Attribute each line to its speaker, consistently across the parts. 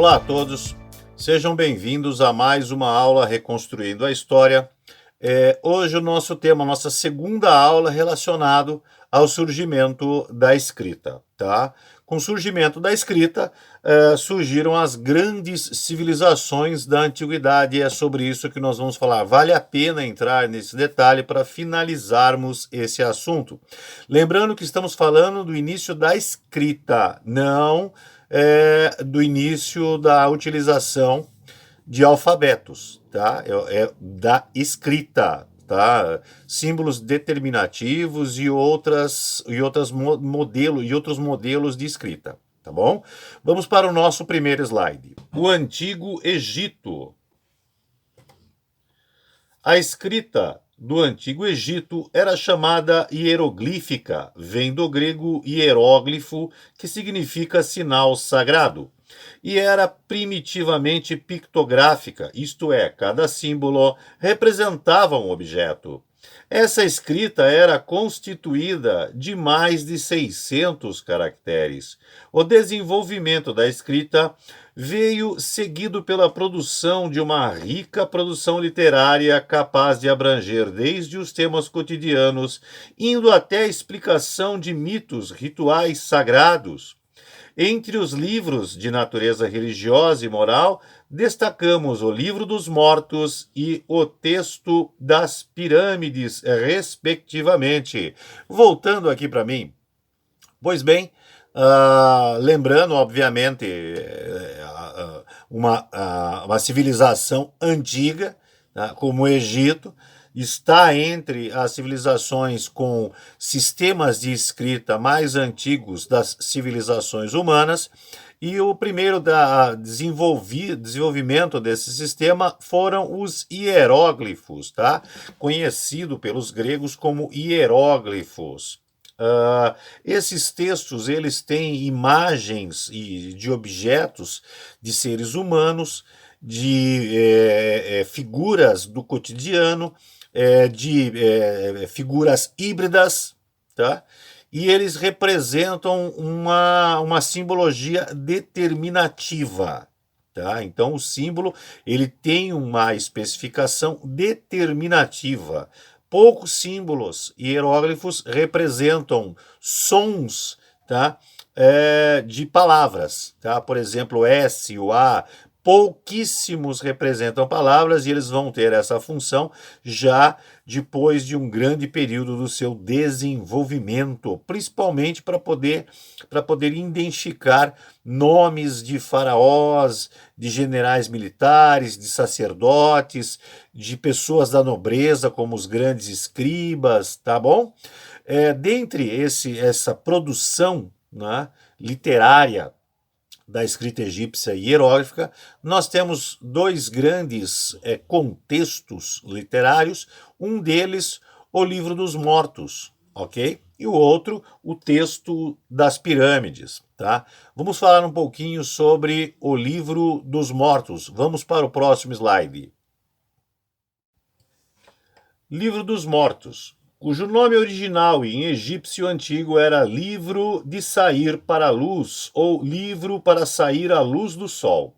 Speaker 1: Olá a todos, sejam bem-vindos a mais uma aula Reconstruindo a História. Hoje o nosso tema, nossa segunda aula relacionado ao surgimento da escrita, tá? Com o surgimento da escrita, surgiram as grandes civilizações da antiguidade e é sobre isso que nós vamos falar. Vale a pena entrar nesse detalhe para finalizarmos esse assunto. Lembrando que estamos falando do início da escrita, não do início da utilização de alfabetos, tá? Da escrita, tá? Símbolos determinativos e outros modelos de escrita, tá bom? Vamos para o nosso primeiro slide. O Antigo Egito. A escrita do Antigo Egito era chamada hieroglífica, vem do grego hieróglifo, que significa sinal sagrado, e era primitivamente pictográfica, isto é, cada símbolo representava um objeto. Essa escrita era constituída de mais de 600 caracteres. O desenvolvimento da escrita veio seguido pela produção de uma rica produção literária capaz de abranger desde os temas cotidianos, indo até a explicação de mitos, rituais sagrados. Entre os livros de natureza religiosa e moral, destacamos o Livro dos Mortos e o Texto das Pirâmides, respectivamente. Voltando aqui para mim, pois bem, lembrando, obviamente, uma civilização antiga, tá, como o Egito, está entre as civilizações com sistemas de escrita mais antigos das civilizações humanas, e o primeiro desenvolvimento desse sistema foram os hieróglifos, tá? Conhecido pelos gregos como hieróglifos. Esses textos eles têm imagens de objetos de seres humanos, de figuras do cotidiano, de figuras híbridas, tá? E eles representam uma simbologia determinativa, tá? Então o símbolo ele tem uma especificação determinativa. Poucos símbolos e hieróglifos representam sons, tá? De palavras, tá? Por exemplo, o S, o A. Pouquíssimos representam palavras e eles vão ter essa função já depois de um grande período do seu desenvolvimento, principalmente para poder identificar nomes de faraós, de generais militares, de sacerdotes, de pessoas da nobreza, como os grandes escribas, tá bom? Dentre essa produção, né, literária da escrita egípcia e hieróglifa, nós temos dois grandes contextos literários, um deles o Livro dos Mortos, ok? E o outro, o Texto das Pirâmides, tá? Vamos falar um pouquinho sobre o Livro dos Mortos. Vamos para o próximo slide. Livro dos Mortos, cujo nome original em egípcio antigo era Livro de Sair para a Luz ou Livro para Sair à Luz do Sol.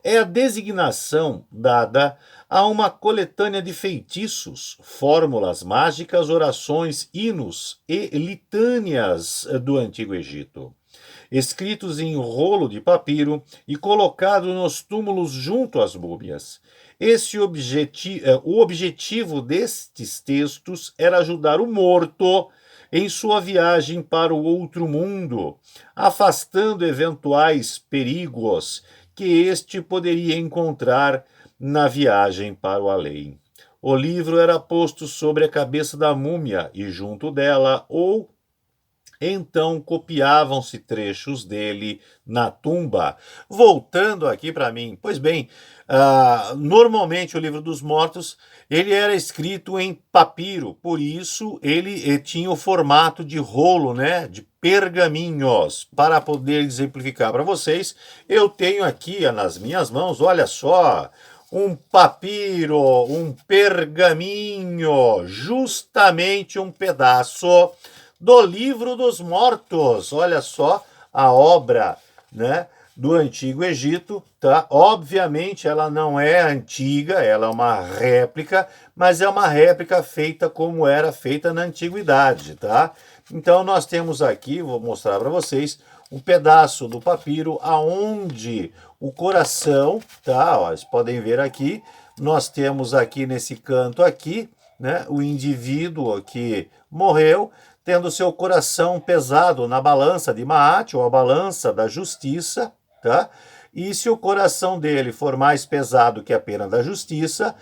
Speaker 1: É a designação dada a uma coletânea de feitiços, fórmulas mágicas, orações, hinos e litânias do Antigo Egito, escritos em rolo de papiro e colocados nos túmulos junto às múmias. O objetivo destes textos era ajudar o morto em sua viagem para o outro mundo, afastando eventuais perigos que este poderia encontrar na viagem para o além. O livro era posto sobre a cabeça da múmia e junto dela, ou então copiavam-se trechos dele na tumba. Voltando aqui para mim, pois bem, normalmente o Livro dos Mortos ele era escrito em papiro, por isso ele tinha o formato de rolo, né, de pergaminhos. Para poder exemplificar para vocês, eu tenho aqui nas minhas mãos, olha só, um papiro, um pergaminho, justamente um pedaço do Livro dos Mortos. Olha só a obra, né, do Antigo Egito, tá? Obviamente ela não é antiga, ela é uma réplica, mas é uma réplica feita como era feita na antiguidade, tá? Então nós temos aqui, vou mostrar para vocês, um pedaço do papiro aonde o coração, tá? Ó, vocês podem ver aqui, nós temos aqui nesse canto aqui, né, o indivíduo que morreu, tendo seu coração pesado na balança de Maat, ou a balança da justiça, tá? E se o coração dele for mais pesado que a pena da justiça,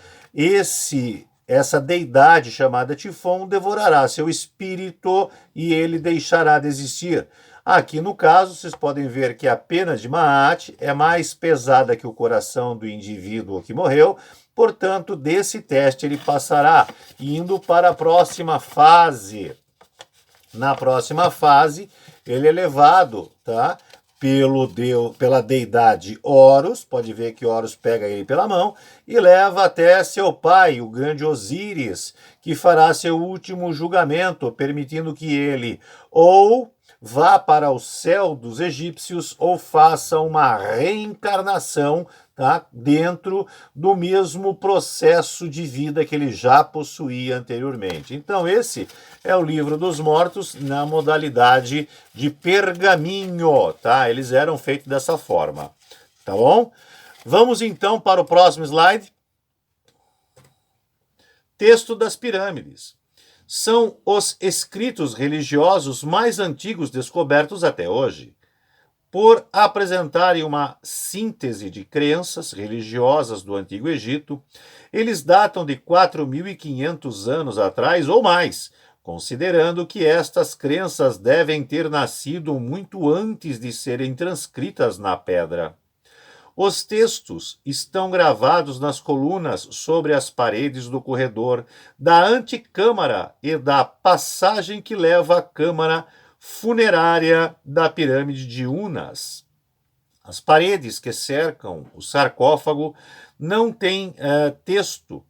Speaker 1: essa deidade chamada Tifon devorará seu espírito e ele deixará de existir. Aqui no caso, vocês podem ver que a pena de Maat é mais pesada que o coração do indivíduo que morreu, portanto, desse teste ele passará, indo para a próxima fase. Na próxima fase, ele é levado, tá? Pela deidade Horus, pode ver que Horus pega ele pela mão e leva até seu pai, o grande Osíris, que fará seu último julgamento, permitindo que ele ou vá para o céu dos egípcios ou faça uma reencarnação, tá? Dentro do mesmo processo de vida que ele já possuía anteriormente. Então esse é o livro dos mortos na modalidade de pergaminho, tá? Eles eram feitos dessa forma, tá bom? Vamos então para o próximo slide. Texto das pirâmides. São os escritos religiosos mais antigos descobertos até hoje. Por apresentarem uma síntese de crenças religiosas do Antigo Egito, eles datam de 4.500 anos atrás ou mais, considerando que estas crenças devem ter nascido muito antes de serem transcritas na pedra. Os textos estão gravados nas colunas sobre as paredes do corredor da antecâmara e da passagem que leva à câmara funerária da pirâmide de Unas. As paredes que cercam o sarcófago não têm texto.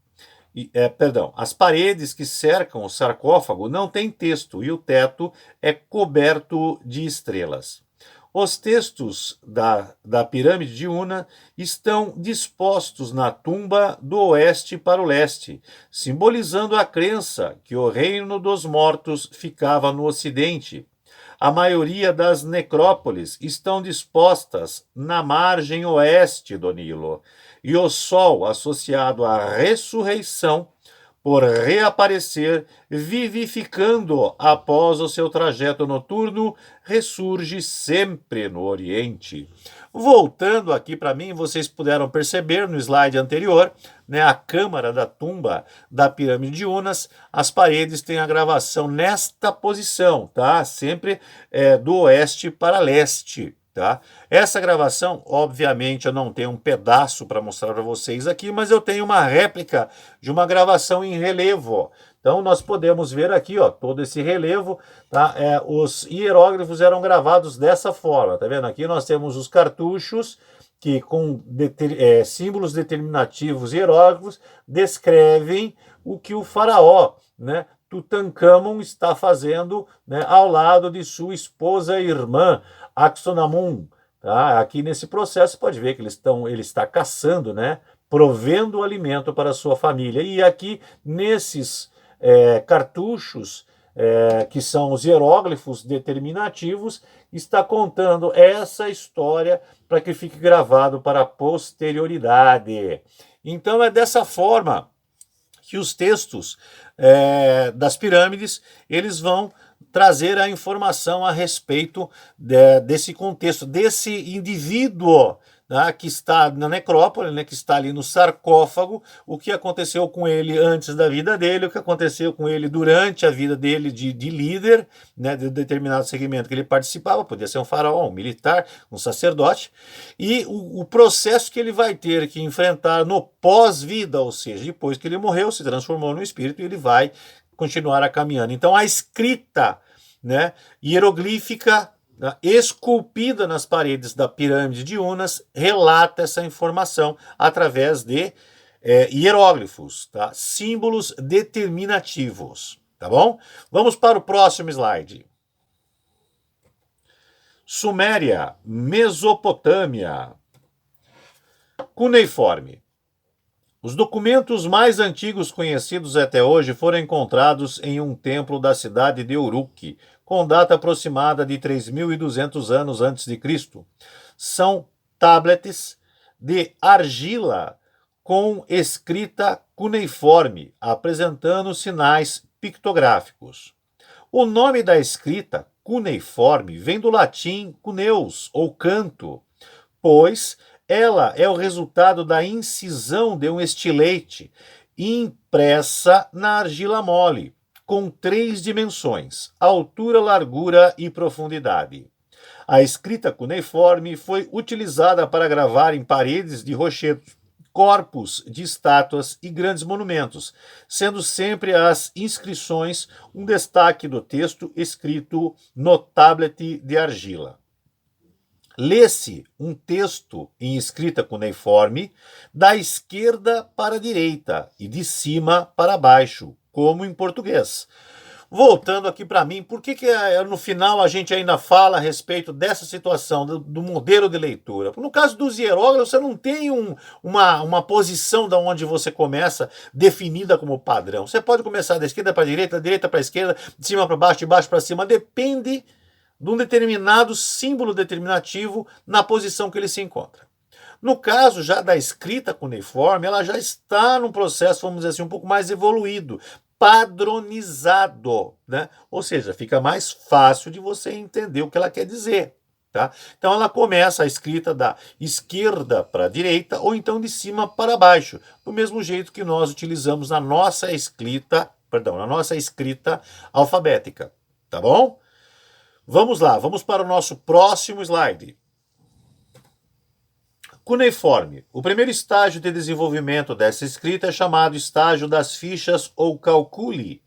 Speaker 1: As paredes que cercam o sarcófago não têm texto e o teto é coberto de estrelas. Os textos da pirâmide de Una estão dispostos na tumba do oeste para o leste, simbolizando a crença que o reino dos mortos ficava no ocidente. A maioria das necrópolis estão dispostas na margem oeste do Nilo, e o sol associado à ressurreição por reaparecer, vivificando após o seu trajeto noturno, ressurge sempre no Oriente. Voltando aqui para mim, vocês puderam perceber no slide anterior, né, a câmara da tumba da pirâmide de Unas, as paredes têm a gravação nesta posição, tá? Sempre do oeste para leste. Tá? Essa gravação, obviamente, eu não tenho um pedaço para mostrar para vocês aqui, mas eu tenho uma réplica de uma gravação em relevo. Então, nós podemos ver aqui, ó, todo esse relevo, tá? Os hieróglifos eram gravados dessa forma, tá vendo? Aqui nós temos os cartuchos que, com símbolos determinativos hieróglifos, descrevem o que o faraó, né, Tutankhamon está fazendo, né, ao lado de sua esposa e irmã, Akhenamun. Tá? Aqui nesse processo pode ver que ele está caçando, né, provendo alimento para a sua família. E aqui nesses cartuchos, que são os hieróglifos determinativos, está contando essa história para que fique gravado para a posterioridade. Então é dessa forma que os textos das pirâmides eles vão trazer a informação a respeito desse contexto, desse indivíduo, né, que está na necrópole, né, que está ali no sarcófago, o que aconteceu com ele antes da vida dele, o que aconteceu com ele durante a vida dele de líder, né, de determinado segmento que ele participava, podia ser um faraó, um militar, um sacerdote, e o processo que ele vai ter que enfrentar no pós-vida, ou seja, depois que ele morreu, se transformou no espírito e ele vai continuar caminhando. Então a escrita, né, hieroglífica, esculpida nas paredes da pirâmide de Unas, relata essa informação através de hieróglifos, tá? Símbolos determinativos, tá bom? Vamos para o próximo slide. Suméria, Mesopotâmia. Cuneiforme. Os documentos mais antigos conhecidos até hoje foram encontrados em um templo da cidade de Uruk, com data aproximada de 3.200 anos antes de Cristo. São tablets de argila com escrita cuneiforme, apresentando sinais pictográficos. O nome da escrita cuneiforme vem do latim cuneus, ou canto, pois ela é o resultado da incisão de um estilete impressa na argila mole, com 3 dimensões: altura, largura e profundidade. A escrita cuneiforme foi utilizada para gravar em paredes de rochedos, corpos de estátuas e grandes monumentos, sendo sempre as inscrições um destaque do texto escrito no tablet de argila. Lê-se um texto em escrita cuneiforme da esquerda para a direita e de cima para baixo, como em português. Voltando aqui para mim, por que no final a gente ainda fala a respeito dessa situação, do modelo de leitura? No caso dos hieróglifos, você não tem uma posição de onde você começa definida como padrão. Você pode começar da esquerda para a direita, da direita para a esquerda, de cima para baixo, de baixo para cima, depende de um determinado símbolo determinativo na posição que ele se encontra. No caso já da escrita cuneiforme, ela já está num processo, vamos dizer assim, um pouco mais evoluído, padronizado, né? Ou seja, fica mais fácil de você entender o que ela quer dizer, tá? Então ela começa a escrita da esquerda para a direita ou então de cima para baixo, do mesmo jeito que nós utilizamos na nossa escrita alfabética, tá bom? Vamos lá, vamos para o nosso próximo slide. Cuneiforme. O primeiro estágio de desenvolvimento dessa escrita é chamado estágio das fichas ou calculi,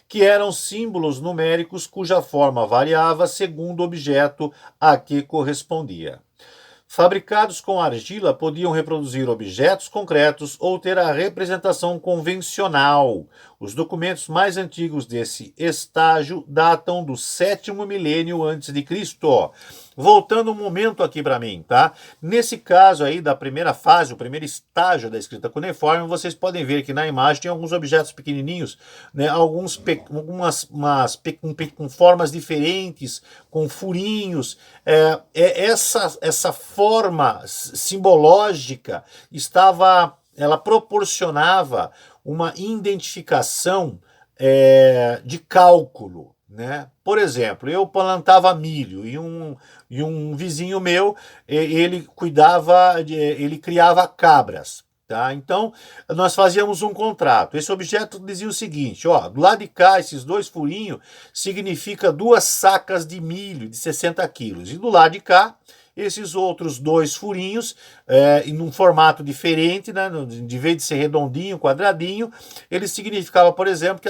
Speaker 1: que eram símbolos numéricos cuja forma variava segundo o objeto a que correspondia. Fabricados com argila, podiam reproduzir objetos concretos ou ter a representação convencional. Os documentos mais antigos desse estágio datam do 7º milênio antes de Cristo. Voltando um momento aqui para mim, tá? Nesse caso aí da primeira fase, o primeiro estágio da escrita cuneiforme, vocês podem ver que na imagem tem alguns objetos pequenininhos, né? Com formas diferentes, com furinhos. Essa forma simbológica ela proporcionava uma identificação de cálculo, né? Por exemplo, eu plantava milho e um vizinho meu, ele criava cabras, tá? Então, nós fazíamos um contrato. Esse objeto dizia o seguinte, ó, do lado de cá, esses 2 furinhos significa 2 sacas de milho de 60 quilos. E do lado de cá, esses outros 2 furinhos, em um formato diferente, né, de vez de ser redondinho, quadradinho, ele significava, por exemplo, que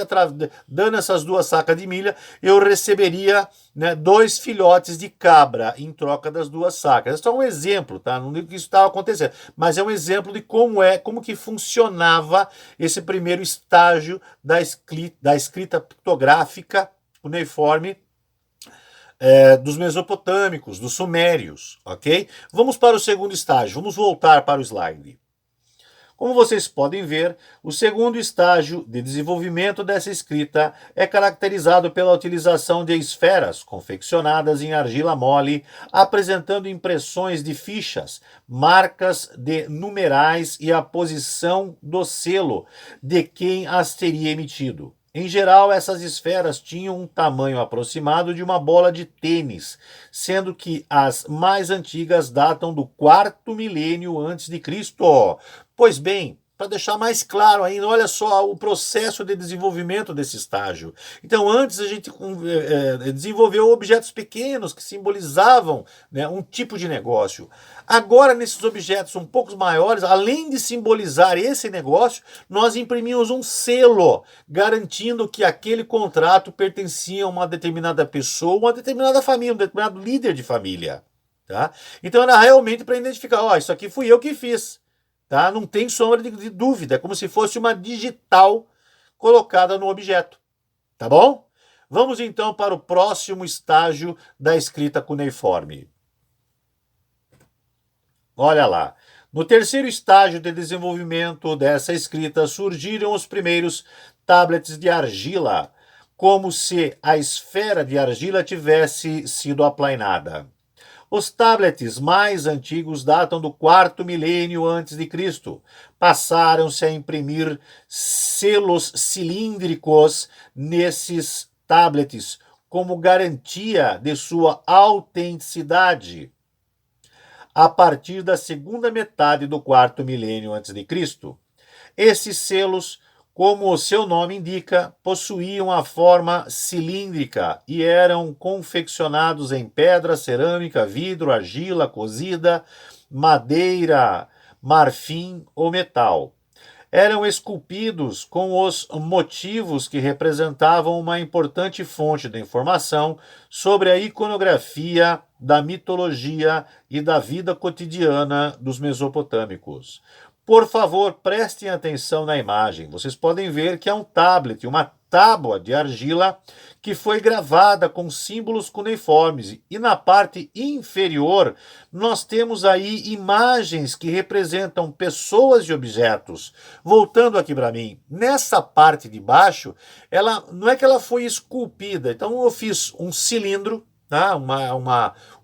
Speaker 1: dando essas 2 sacas de milho, eu receberia, né, 2 filhotes de cabra em troca das 2 sacas. Isso é um exemplo, tá? Não digo que isso estava acontecendo, mas é um exemplo de como que funcionava esse primeiro estágio da escrita pictográfica cuneiforme, dos mesopotâmicos, dos sumérios, ok? Vamos para o segundo estágio, vamos voltar para o slide. Como vocês podem ver, o segundo estágio de desenvolvimento dessa escrita é caracterizado pela utilização de esferas confeccionadas em argila mole, apresentando impressões de fichas, marcas de numerais e a posição do selo de quem as teria emitido. Em geral, essas esferas tinham um tamanho aproximado de uma bola de tênis, sendo que as mais antigas datam do 4º milênio antes de Cristo. Pois bem, para deixar mais claro ainda, olha só o processo de desenvolvimento desse estágio. Então, antes a gente desenvolveu objetos pequenos que simbolizavam, né, um tipo de negócio. Agora, nesses objetos um pouco maiores, além de simbolizar esse negócio, nós imprimimos um selo, garantindo que aquele contrato pertencia a uma determinada pessoa, uma determinada família, um determinado líder de família. Tá? Então, era realmente para identificar, ó, isso aqui fui eu que fiz. Tá? Não tem sombra de dúvida, é como se fosse uma digital colocada no objeto. Tá bom? Vamos então para o próximo estágio da escrita cuneiforme. Olha lá. No terceiro estágio de desenvolvimento dessa escrita surgiram os primeiros tablets de argila, como se a esfera de argila tivesse sido aplainada. Os tablets mais antigos datam do quarto milênio antes de Cristo. Passaram-se a imprimir selos cilíndricos nesses tablets como garantia de sua autenticidade. A partir da segunda metade do quarto milênio antes de Cristo, esses selos, como o seu nome indica, possuíam a forma cilíndrica e eram confeccionados em pedra, cerâmica, vidro, argila cozida, madeira, marfim ou metal. Eram esculpidos com os motivos que representavam uma importante fonte de informação sobre a iconografia da mitologia e da vida cotidiana dos mesopotâmicos. Por favor, prestem atenção na imagem. Vocês podem ver que é um tablet, uma tábua de argila que foi gravada com símbolos cuneiformes. E na parte inferior, nós temos aí imagens que representam pessoas e objetos. Voltando aqui para mim, nessa parte de baixo, ela não é que ela foi esculpida. Então eu fiz um cilindro, tá?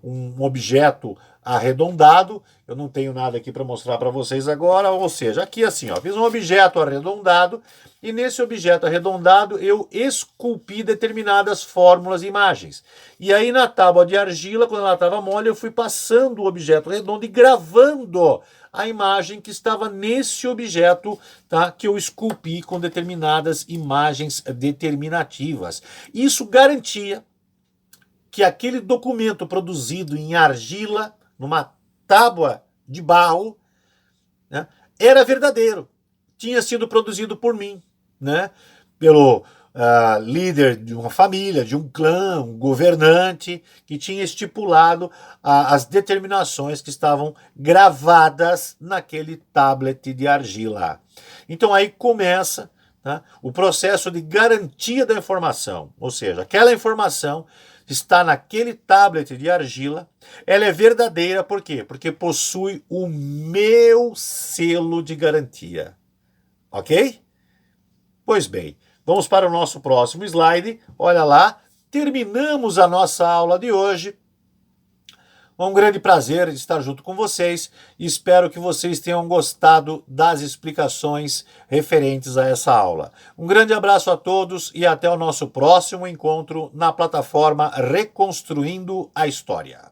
Speaker 1: Um objeto arredondado. Eu não tenho nada aqui para mostrar para vocês agora, ou seja, aqui assim, ó, fiz um objeto arredondado e nesse objeto arredondado eu esculpi determinadas fórmulas e imagens. E aí na tábua de argila, quando ela estava mole, eu fui passando o objeto redondo e gravando a imagem que estava nesse objeto, tá, que eu esculpi com determinadas imagens determinativas. Isso garantia que aquele documento produzido em argila, numa tábua de barro, né, era verdadeiro, tinha sido produzido por mim, né, pelo líder de uma família, de um clã, um governante, que tinha estipulado as determinações que estavam gravadas naquele tablet de argila. Então aí começa, tá, o processo de garantia da informação, ou seja, aquela informação está naquele tablet de argila, ela é verdadeira, por quê? Porque possui o meu selo de garantia. Ok? Pois bem, vamos para o nosso próximo slide. Olha lá, terminamos a nossa aula de hoje. Um grande prazer estar junto com vocês e espero que vocês tenham gostado das explicações referentes a essa aula. Um grande abraço a todos e até o nosso próximo encontro na plataforma Reconstruindo a História.